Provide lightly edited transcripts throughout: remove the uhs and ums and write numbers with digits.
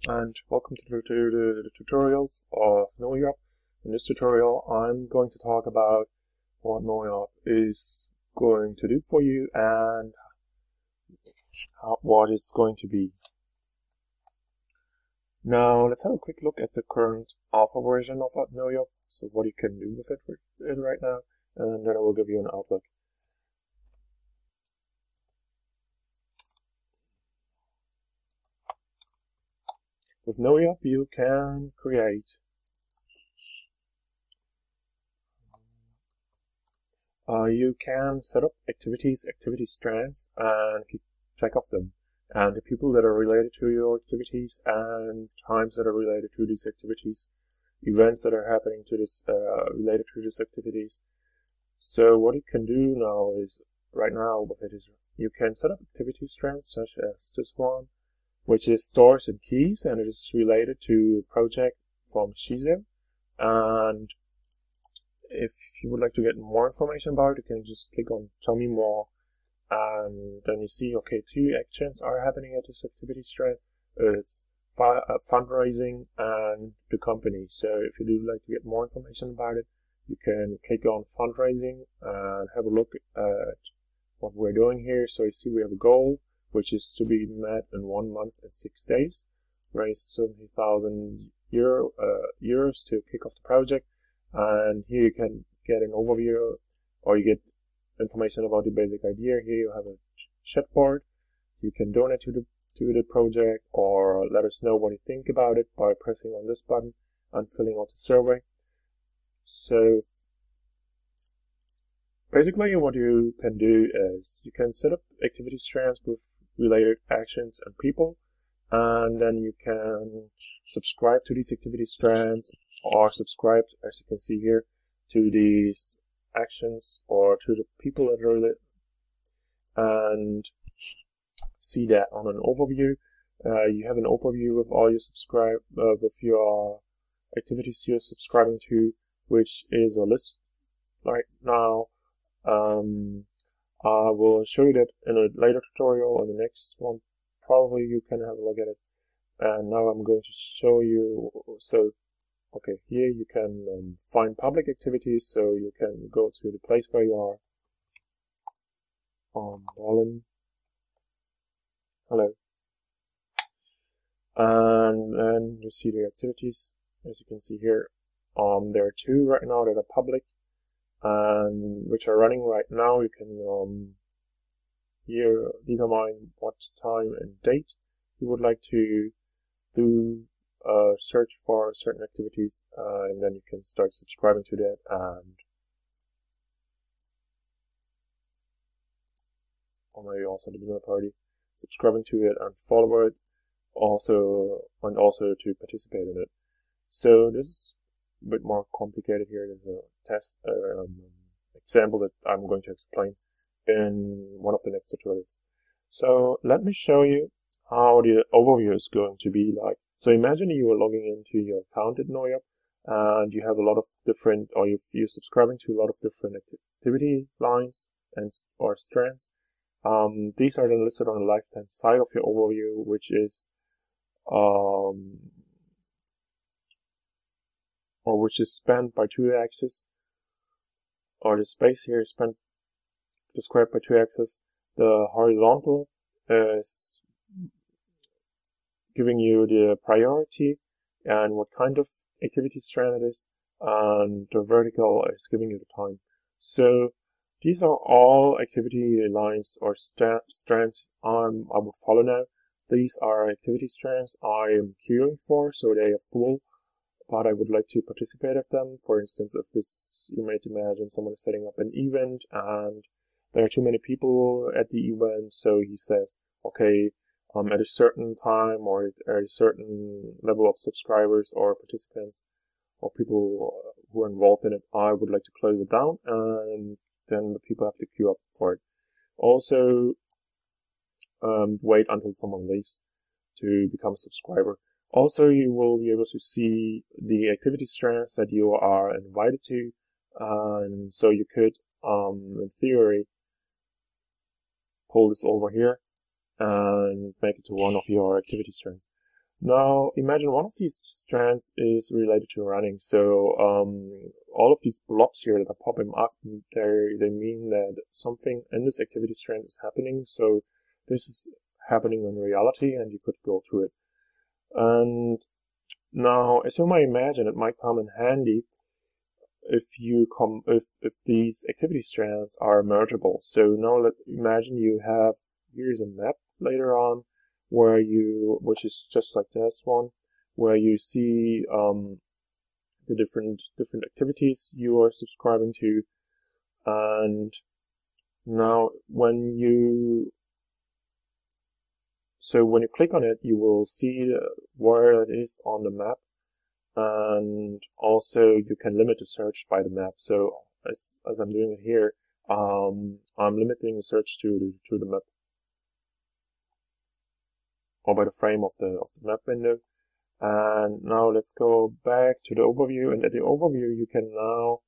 And welcome to the tutorials of Noiap. In this tutorial, I'm going to talk about what Noiap is going to do for you and what it's going to be. Now, let's have a quick look at the current alpha version of Noiap, so what you can do with it right now, and then I will give you an outlook. With Noiap, you can create you can set up activity strands, and keep track of them, and the people that are related to your activities, and times that are related to these activities, events that are happening to this related to these activities. So what you can do now is, right now with it is, you can set up activity strands such as this one, which is stores and keys, and it is related to a project from Shizu. And if you would like to get more information about it, you can just click on Tell Me More, and then you see, okay, two actions are happening at this activity strand. It's fundraising and the company. So if you do like to get more information about it, you can click on fundraising and have a look at what we're doing here. So you see we have a goal, which is to be met in 1 month and 6 days. Raise 70,000 euros to kick off the project. And here you can get an overview, or you get information about the basic idea. Here you have a chat board. You can donate to the project, or let us know what you think about it by pressing on this button and filling out the survey. So basically what you can do is you can set up activity strands with related actions and people, and then you can subscribe to these activity strands, or subscribe, as you can see here, to these actions or to the people that are related, and see that on an overview. You have an overview of all your with your activities you're subscribing to, which is a list right now. I will show you that in a later tutorial, or the next one. Probably you can have a look at it. And now I'm going to show you. So, okay, here you can find public activities. So you can go to the place where you are. Berlin. Hello. And then you see the activities. As you can see here, there are two right now that are public, and which are running right now. You can here determine what time and date you would like to do search for certain activities, and then you can start subscribing to that, and or maybe also the dinner party, subscribing to it and follow it, also to participate in it. So this is a bit more complicated here. There's a test example that I'm going to explain in one of the next tutorials. So let me show you how the overview is going to be like. So imagine you are logging into your account at Noiap, and you have a lot of different, or you're subscribing to a lot of different activity lines and or strands. These are then listed on the left-hand side of your overview, which is spanned by two axes, or the space here is described by two axes. The horizontal is giving you the priority and what kind of activity strand it is, and the vertical is giving you the time. So these are all activity lines or strands I would follow now. These are activity strands I am queuing for, so they are full, but I would like to participate at them. For instance, if this, you might imagine someone is setting up an event and there are too many people at the event, so he says, okay, at a certain time or at a certain level of subscribers or participants or people who are involved in it, I would like to close it down, and then the people have to queue up for it. Also, wait until someone leaves to become a subscriber. Also, you will be able to see the activity strands that you are invited to, and so you could, in theory, pull this over here and make it to one of your activity strands. Now imagine one of these strands is related to running. So all of these blobs here that are popping up, they mean that something in this activity strand is happening. So this is happening in reality, and you could go to it. And now, as you might imagine, it might come in handy if these activity strands are mergeable. So now imagine you have, here's a map later on which is just like this one, where you see the different activities you are subscribing to. And now when you click on it, you will see where it is on the map. And also you can limit the search by the map. So as I'm doing it here, I'm limiting the search to the map, or by the frame of the map window. And now let's go back to the overview, and at the overview you can now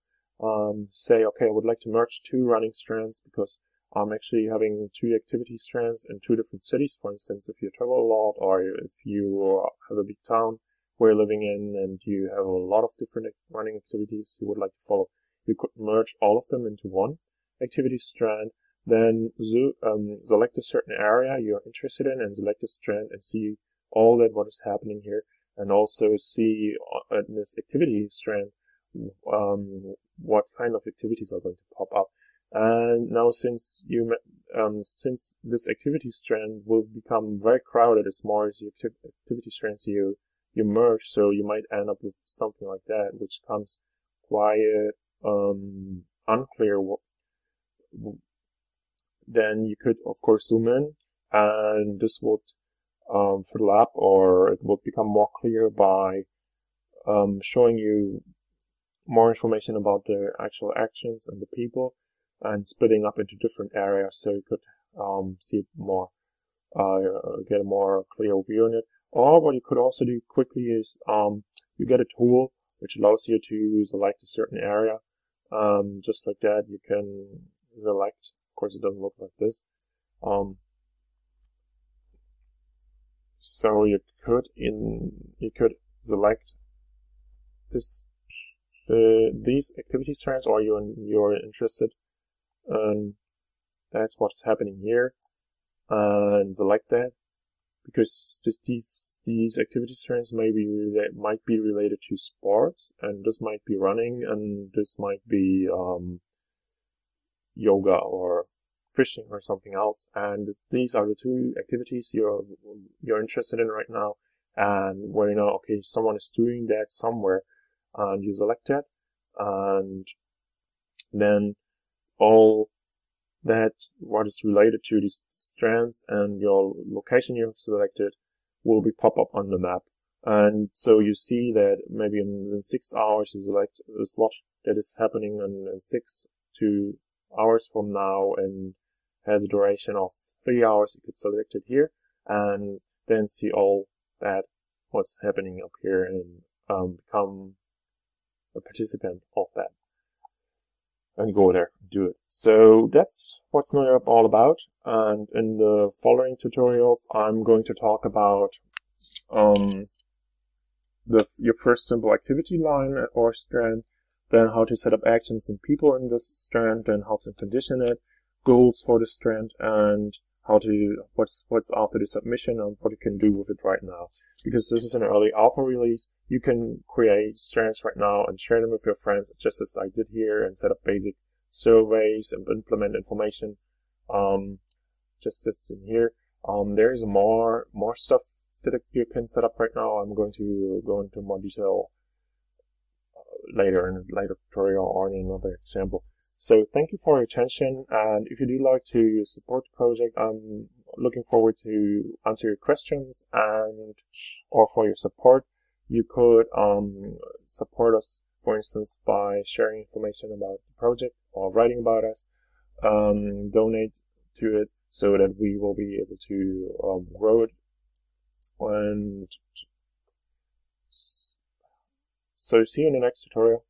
say, okay, I would like to merge two running strands because I'm actually having two activity strands in two different cities. For instance, if you travel a lot, or if you have a big town where you're living in and you have a lot of different running activities you would like to follow, you could merge all of them into one activity strand. Then select a certain area you're interested in and select a strand and see all that what is happening here, and also see in this activity strand what kind of activities are going to pop up. And now since this activity strand will become very crowded as more as the activity strands you merge, so you might end up with something like that, which comes quite unclear. Then you could of course zoom in, and this would fill up, or it would become more clear by showing you more information about the actual actions and the people, and splitting up into different areas, so you could see it more, get a more clear view on it. Or what you could also do quickly is you get a tool which allows you to select a certain area. Just like that, you can select. Of course, it doesn't look like this. So you could select these activity strands, or you're interested, and that's what's happening here, and select that, because these activity strands might be related to sports, and this might be running, and this might be yoga or fishing or something else. And these are the two activities you're interested in right now, and where you know, okay, someone is doing that somewhere, and you select that, and then all that what is related to these strands and your location you have selected will be pop up on the map. And so you see that maybe in 6 hours you select a slot that is happening in 6 hours from now and has a duration of 3 hours. You could select it here and then see all that what's happening up here, and become a participant of that and go there and do it. So that's what's Noiap all about. And in the following tutorials, I'm going to talk about your first simple activity line or strand, then how to set up actions and people in this strand, then how to condition it, goals for the strand, and what's after the submission and what you can do with it right now. Because this is an early alpha release, you can create strands right now and share them with your friends, just as I did here, and set up basic surveys and implement information. Just as in here. There is more stuff that you can set up right now. I'm going to go into more detail later in a later tutorial or in another example. So thank you for your attention, and if you do like to support the project, I'm looking forward to answer your questions or for your support. You could support us, for instance, by sharing information about the project or writing about us, donate to it so that we will be able to grow it. And so see you in the next tutorial.